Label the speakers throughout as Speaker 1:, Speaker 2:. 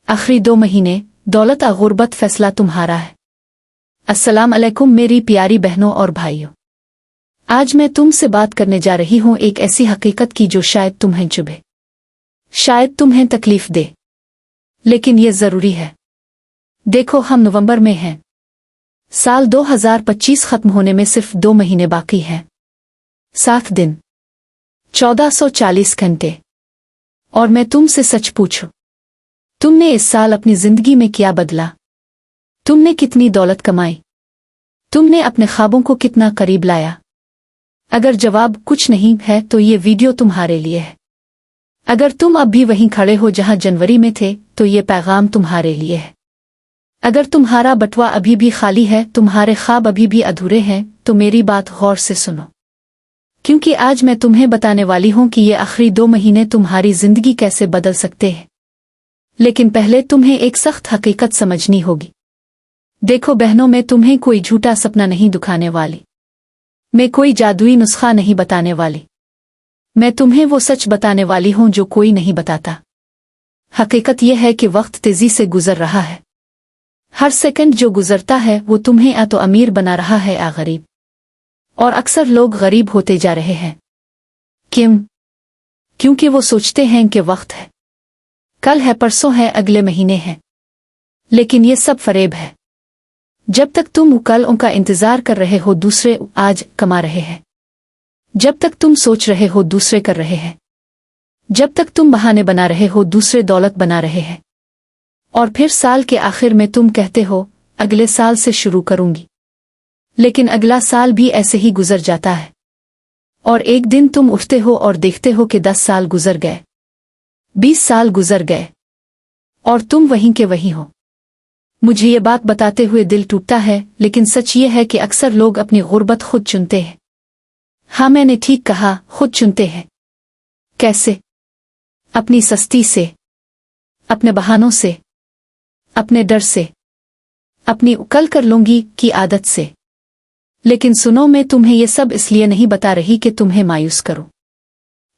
Speaker 1: आखिरी 2 महीने दौलत आ गुर्बत फैसला तुम्हारा है। अस्सलाम अलैकुम मेरी प्यारी बहनों और भाइयों, आज मैं तुमसे बात करने जा रही हूं एक ऐसी हकीकत की जो शायद तुम्हें चुभे, शायद तुम्हें तकलीफ दे, लेकिन ये जरूरी है। देखो, हम नवंबर में हैं। साल 2025 खत्म होने में सिर्फ 2 महीने बाकी हैं। 7 दिन, 1440 घंटे। और मैं तुमसे सच पूछूं, तुमने इस साल अपनी जिंदगी में क्या बदला? तुमने कितनी दौलत कमाई? तुमने अपने ख्वाबों को कितना करीब लाया? अगर जवाब कुछ नहीं है तो ये वीडियो तुम्हारे लिए है। अगर तुम अब भी वहीं खड़े हो जहां जनवरी में थे तो ये पैगाम तुम्हारे लिए है। अगर तुम्हारा बटुआ अभी भी खाली है, तुम्हारे ख्वाब अभी भी अधूरे हैं, तो मेरी बात गौर से सुनो, क्योंकि आज मैं तुम्हें बताने वाली हूं कि ये आखिरी 2 महीने तुम्हारी जिंदगी कैसे बदल सकते हैं। लेकिन पहले तुम्हें एक सख्त हकीकत समझनी होगी। देखो बहनों, मैं तुम्हें कोई झूठा सपना नहीं दिखाने वाली, मैं कोई जादुई नुस्खा नहीं बताने वाली। मैं तुम्हें वो सच बताने वाली हूं जो कोई नहीं बताता। हकीकत यह है कि वक्त तेजी से गुजर रहा है। हर सेकंड जो गुजरता है वो तुम्हें या तो अमीर बना रहा है या गरीब। और अक्सर लोग गरीब होते जा रहे हैं। क्यों? क्योंकि वो सोचते हैं कि वक्त है, कल है, परसों है, अगले महीने है। लेकिन ये सब फरेब है। जब तक तुम कल उनका इंतजार कर रहे हो, दूसरे आज कमा रहे हैं। जब तक तुम सोच रहे हो, दूसरे कर रहे हैं। जब तक तुम बहाने बना रहे हो, दूसरे दौलत बना रहे हैं। और फिर साल के आखिर में तुम कहते हो अगले साल से शुरू करूंगी, लेकिन अगला साल भी ऐसे ही गुजर जाता है। और एक दिन तुम उठते हो और देखते हो कि 10 साल गुजर गए, 20 साल गुजर गए, और तुम वहीं के वहीं हो। मुझे ये बात बताते हुए दिल टूटता है, लेकिन सच ये है कि अक्सर लोग अपनी गुर्बत खुद चुनते हैं। हाँ, मैंने ठीक कहा, खुद चुनते हैं। कैसे? अपनी सस्ती से, अपने बहानों से, अपने डर से, अपनी कल कर लूंगी की आदत से। लेकिन सुनो, मैं तुम्हें ये सब इसलिए नहीं बता रही कि तुम्हें मायूस करूं।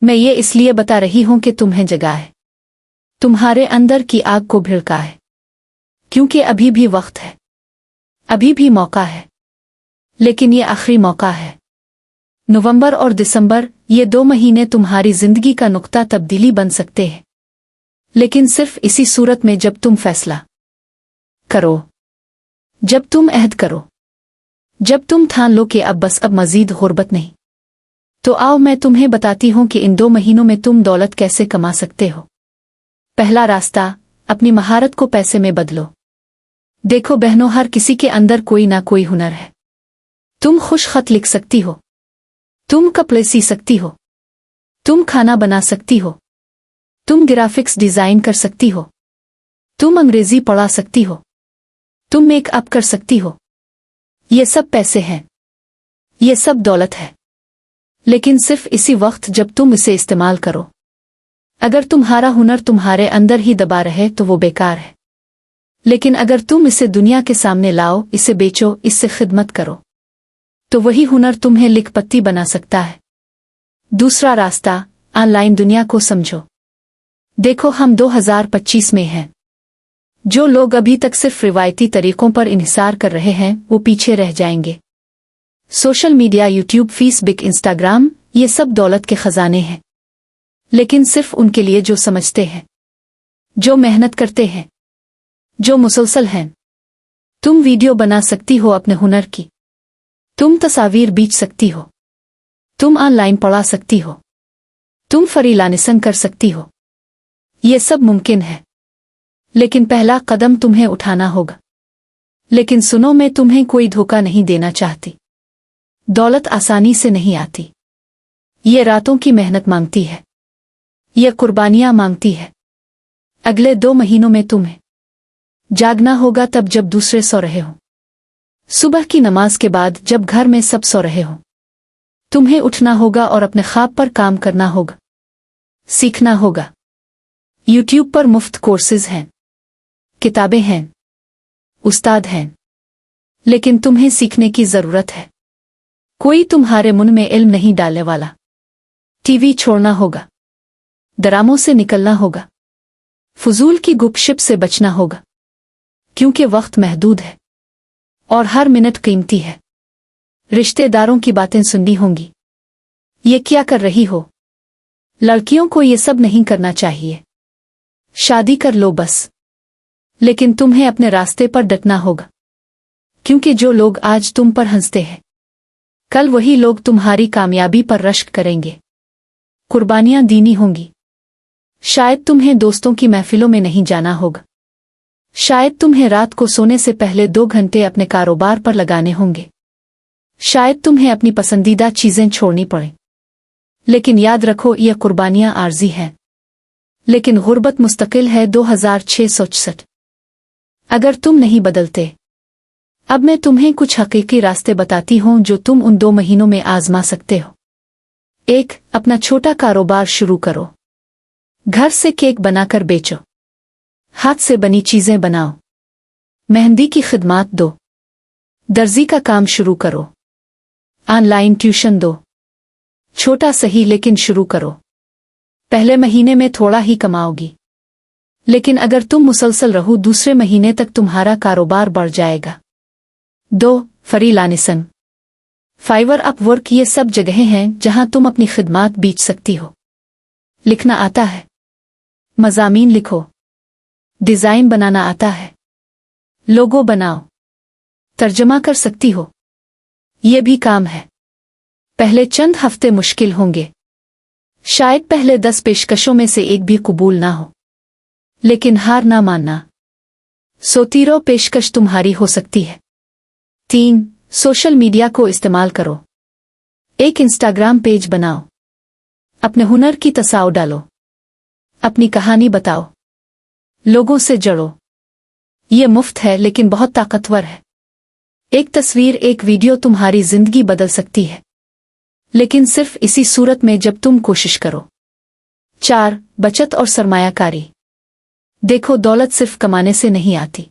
Speaker 1: मैं ये इसलिए बता रही हूं कि तुम्हें जगाए, तुम्हारे अंदर की आग को भड़काए, क्योंकि अभी भी वक्त है, अभी भी मौका है। लेकिन ये आखिरी मौका है। नवंबर और दिसंबर, ये 2 महीने तुम्हारी जिंदगी का नुक्ता तब्दीली बन सकते हैं, लेकिन सिर्फ इसी सूरत में जब तुम फैसला करो, जब तुम अहद करो, जब तुम ठान लो कि अब मजीद गुर्बत नहीं। तो आओ मैं तुम्हें बताती हूं कि इन 2 महीनों में तुम दौलत कैसे कमा सकते हो। पहला रास्ता, अपनी महारत को पैसे में बदलो। देखो बहनों, हर किसी के अंदर कोई ना कोई हुनर है। तुम खुश खत लिख सकती हो, तुम कपड़े सी सकती हो, तुम खाना बना सकती हो, तुम ग्राफिक्स डिजाइन कर सकती हो, तुम अंग्रेजी पढ़ा सकती हो, तुम मेकअप कर सकती हो। ये सब पैसे हैं, ये सब दौलत है, लेकिन सिर्फ इसी वक्त जब तुम इसे इस्तेमाल करो। अगर तुम्हारा हुनर तुम्हारे अंदर ही दबा रहे तो वो बेकार है। लेकिन अगर तुम इसे दुनिया के सामने लाओ, इसे बेचो, इससे खिदमत करो, तो वही हुनर तुम्हें लिखपति बना सकता है। दूसरा रास्ता, ऑनलाइन दुनिया को समझो। देखो, हम 2025 में हैं। जो लोग अभी तक सिर्फ रिवायती तरीकों पर इन्हिसार कर रहे हैं वो पीछे रह जाएंगे। Social media, YouTube, Facebook, Instagram, ये सब दौलत के खजाने हैं, लेकिन सिर्फ उनके लिए जो समझते हैं, जो मेहनत करते हैं, जो मुसलसल हैं। तुम वीडियो बना सकती हो अपने हुनर की, तुम तस्वीर बेच सकती हो, तुम ऑनलाइन पढ़ा सकती हो, तुम फ्रीलांसिंग कर सकती हो। ये सब मुमकिन है, लेकिन पहला कदम तुम्हें उठाना होगा। लेकिन सुनो, मैं तुम्हें कोई धोखा नहीं देना चाहती। दौलत आसानी से नहीं आती। ये रातों की मेहनत मांगती है, ये कुर्बानियां मांगती है। अगले 2 महीनों में तुम्हें जागना होगा तब जब दूसरे सो रहे हों, सुबह की नमाज के बाद जब घर में सब सो रहे हों। तुम्हें उठना होगा और अपने ख्वाब पर काम करना होगा, सीखना होगा। यूट्यूब पर मुफ्त कोर्सेज हैं, किताबें हैं, उस्ताद हैं, लेकिन तुम्हें सीखने की जरूरत है। कोई तुम्हारे मुंह में इल्म नहीं डालने वाला। टीवी छोड़ना होगा, ड्रामों से निकलना होगा, फजूल की गुपशप से बचना होगा, क्योंकि वक्त महदूद है और हर मिनट कीमती है। रिश्तेदारों की बातें सुननी होंगी। ये क्या कर रही हो? लड़कियों को ये सब नहीं करना चाहिए। शादी कर लो बस। लेकिन तुम्हें अपने रास्ते पर डटना होगा, क्योंकि जो लोग आज तुम पर हंसते हैं, कल वही लोग तुम्हारी कामयाबी पर रश्क करेंगे। कुर्बानियां दीनी होंगी। शायद तुम्हें दोस्तों की महफिलों में नहीं जाना होगा। शायद तुम्हें रात को सोने से पहले 2 घंटे अपने कारोबार पर लगाने होंगे। शायद तुम्हें अपनी पसंदीदा चीजें छोड़नी पड़े। लेकिन याद रखो, यह कुर्बानियां आर्जी हैं, लेकिन गुर्बत मुस्तकिल है। 2664। अगर तुम नहीं बदलते, अब मैं तुम्हें कुछ हकीकी रास्ते बताती हूं जो तुम उन 2 महीनों में आजमा सकते हो। 1. अपना छोटा कारोबार शुरू करो। घर से केक बनाकर बेचो। हाथ से बनी चीजें बनाओ। मेहंदी की खिदमात दो। दर्जी का काम शुरू करो। ऑनलाइन ट्यूशन दो। छोटा सही लेकिन शुरू करो। पहले महीने में थोड़ा ही कमाओगी, लेकिन अगर तुम मुसलसल रहो, दूसरे महीने तक तुम्हारा कारोबार बढ़ जाएगा। 2. फ्रीलांसिंग। फाइवर, अपवर्क, ये सब जगहें हैं जहां तुम अपनी खिदमात बेच सकती हो। लिखना आता है? मज़ामीन लिखो। डिज़ाइन बनाना आता है? लोगो बनाओ। तर्जमा कर सकती हो? ये भी काम है। पहले चंद हफ्ते मुश्किल होंगे। शायद पहले 10 पेशकशों में से एक भी कबूल ना हो, लेकिन हार ना मानना। 113 पेशकश तुम्हारी हो सकती है। 3. सोशल मीडिया को इस्तेमाल करो। एक इंस्टाग्राम पेज बनाओ। अपने हुनर की तस्वीर डालो। अपनी कहानी बताओ। लोगों से जड़ो। ये मुफ्त है लेकिन बहुत ताकतवर है। एक तस्वीर, एक वीडियो तुम्हारी जिंदगी बदल सकती है, लेकिन सिर्फ इसी सूरत में जब तुम कोशिश करो। 4. बचत और सरमायाकारी। देखो, दौलत सिर्फ कमाने से नहीं आती,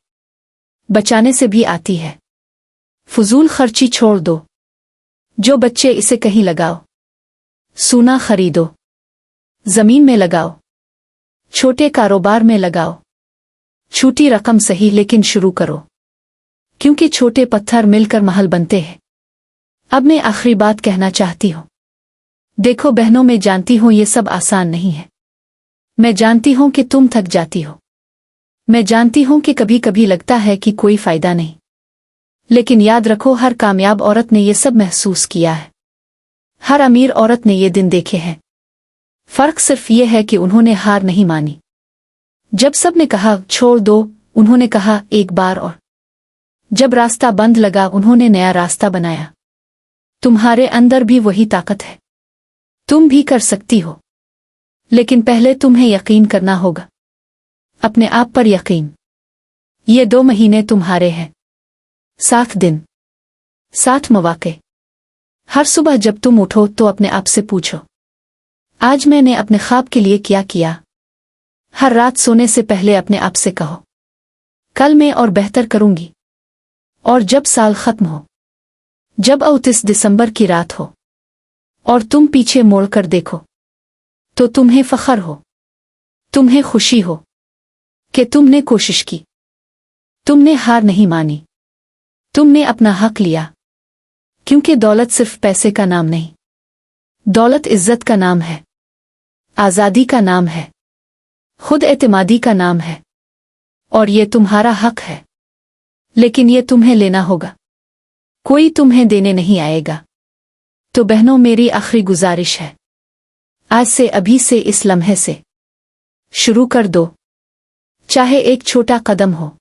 Speaker 1: बचाने से भी आती है। फजूल खर्ची छोड़ दो। जो बच्चे, इसे कहीं लगाओ। सोना खरीदो। जमीन में लगाओ। छोटे कारोबार में लगाओ। छोटी रकम सही, लेकिन शुरू करो, क्योंकि छोटे पत्थर मिलकर महल बनते हैं। अब मैं आखिरी बात कहना चाहती हूँ। देखो बहनों, मैं जानती हूँ ये सब आसान नहीं है। मैं जानती हूँ कि तुम थक जाती हो। मैं जानती हूँ कि कभी कभी लगता है कि कोई फायदा नहीं, लेकिन याद रखो, हर कामयाब औरत ने ये सब महसूस किया है। हर अमीर औरत ने ये दिन देखे हैं। फर्क सिर्फ ये है कि उन्होंने हार नहीं मानी। जब सब ने कहा छोड़ दो, उन्होंने कहा एक बार और। जब रास्ता बंद लगा, उन्होंने नया रास्ता बनाया। तुम्हारे अंदर भी वही ताकत है। तुम भी कर सकती हो, लेकिन पहले तुम्हें यकीन करना होगा। अपने आप पर यकीन। ये 2 महीने तुम्हारे हैं। 7 दिन, 7 मौके। हर सुबह जब तुम उठो तो अपने आप से पूछो, आज मैंने अपने ख्वाब के लिए क्या किया। हर रात सोने से पहले अपने आप से कहो, कल मैं और बेहतर करूंगी। और जब साल खत्म हो, जब 29 दिसंबर की रात हो और तुम पीछे मोड़कर देखो, तो तुम्हें फख्र हो, तुम्हें खुशी हो कि तुमने कोशिश की, तुमने हार नहीं मानी, तुमने अपना हक लिया। क्योंकि दौलत सिर्फ पैसे का नाम नहीं, दौलत इज्जत का नाम है, आज़ादी का नाम है, खुद एतमादी का नाम है, और ये तुम्हारा हक है। लेकिन ये तुम्हें लेना होगा, कोई तुम्हें देने नहीं आएगा। तो बहनों, मेरी आखिरी गुजारिश है, आज से, अभी से, इस लम्हे से शुरू कर दो। चाहे एक छोटा कदम हो,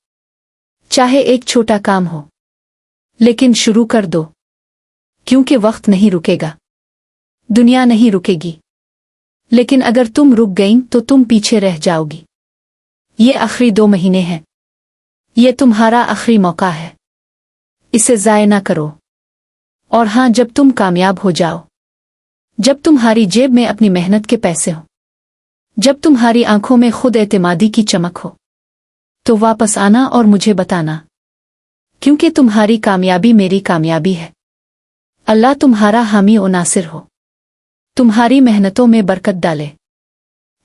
Speaker 1: चाहे एक छोटा काम हो, लेकिन शुरू कर दो, क्योंकि वक्त नहीं रुकेगा, दुनिया नहीं रुकेगी। लेकिन अगर तुम रुक गई तो तुम पीछे रह जाओगी। ये आखिरी 2 महीने हैं। ये तुम्हारा आखिरी मौका है। इसे ज़ाय ना करो। और हाँ, जब तुम कामयाब हो जाओ, जब तुम्हारी जेब में अपनी मेहनत के पैसे हो, जब तुम्हारी आंखों में खुद एतमादी की चमक हो, तो वापस आना और मुझे बताना, क्योंकि तुम्हारी कामयाबी मेरी कामयाबी है। अल्लाह तुम्हारा हामी और नासिर हो, तुम्हारी मेहनतों में बरकत डाले।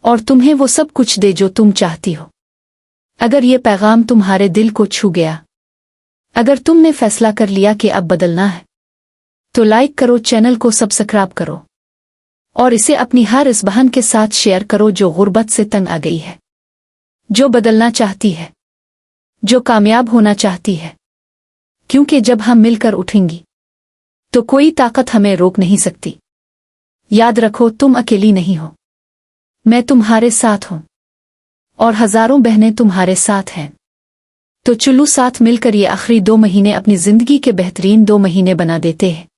Speaker 1: और तुम्हें वो सब कुछ दे जो तुम चाहती हो। अगर ये पैगाम तुम्हारे दिल को छू गया, अगर तुमने फैसला कर लिया कि अब बदलना है, तो लाइक करो, चैनल को सब्सक्राइब करो और इसे अपनी हर इस बहन के साथ शेयर करो जो गुर्बत से तंग आ गई है, जो बदलना चाहती है, जो कामयाब होना चाहती है। क्योंकि जब हम मिलकर उठेंगी तो कोई ताकत हमें रोक नहीं सकती। याद रखो, तुम अकेली नहीं हो, मैं तुम्हारे साथ हूं और हजारों बहनें तुम्हारे साथ हैं। तो चलो साथ मिलकर ये आखिरी 2 महीने अपनी जिंदगी के बेहतरीन 2 महीने बना देते हैं।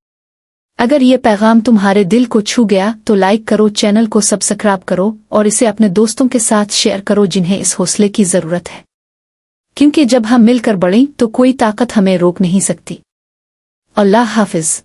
Speaker 1: अगर ये पैगाम तुम्हारे दिल को छू गया तो लाइक करो, चैनल को सब्सक्राइब करो और इसे अपने दोस्तों के साथ शेयर करो जिन्हें इस हौसले की जरूरत है। क्योंकि जब हम मिलकर बढ़ें तो कोई ताकत हमें रोक नहीं सकती। अल्लाह हाफिज।